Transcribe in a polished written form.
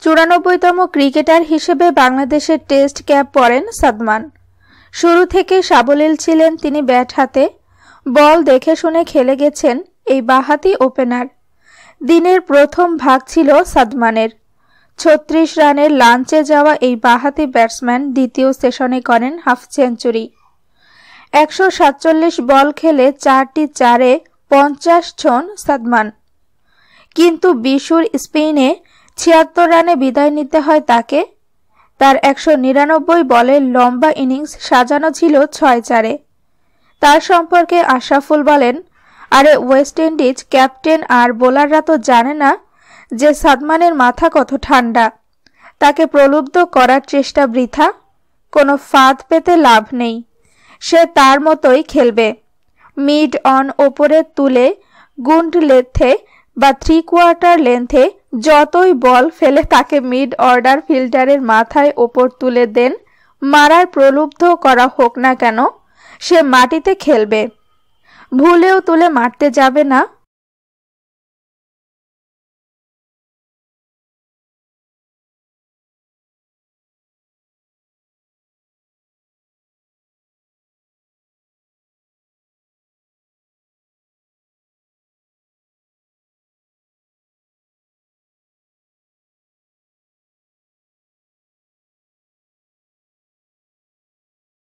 94তম cricketer হিসেবে বাংলাদেশের test cap পরেন সাদমান। শুরু থেকে সাবলীল ছিলেন তিনি ব্যাট হাতে। বল দেখে শুনে খেলে গেছেন এই বাঁহাতি ওপেনার। দিনের প্রথম ভাগ ছিল সাদমানের। ৩৬ রানের লাঞ্চে যাওয়া এই বাঁহাতি ব্যাটসম্যান দ্বিতীয় সেশনে করেন হাফ সেঞ্চুরি। ১৪৭ বল খেলে ৪টি চারে ৫০ ছোঁন সাদমান। কিন্তু বিশুর স্পেনে ৭৬ রানে বিদায় নিতে হয় তাকে। তার ১৯৯ বলের লম্বা ইনিংস সাজানো ছিল ৬ চারে। তার সম্পর্কে আশরাফুল বলেন, আরে ওয়েস্ট ইন্ডিজ ক্যাপ্টেন আর বোলাররা তো জানে না যে সাদমানের মাথা কত ঠান্ডা। তাকে প্রলুব্ধ করার চেষ্টা বৃথা, কোনো ফাঁদ পেতে লাভ নেই। সে তার মতোই খেলবে। মিড অন ওপরে তুলে গুন্ড লেন্থে বা 3/4 লেন্থে যতই বল ফেলে তাকে মিড অর্ডার ফিল্ডারের মাথায় ওপর তুলে দেন, মারার প্রলুব্ধ করা হোক না কেন, সে মাটিতে খেলবে। ভুলেও তুলে মারতে যাবে না।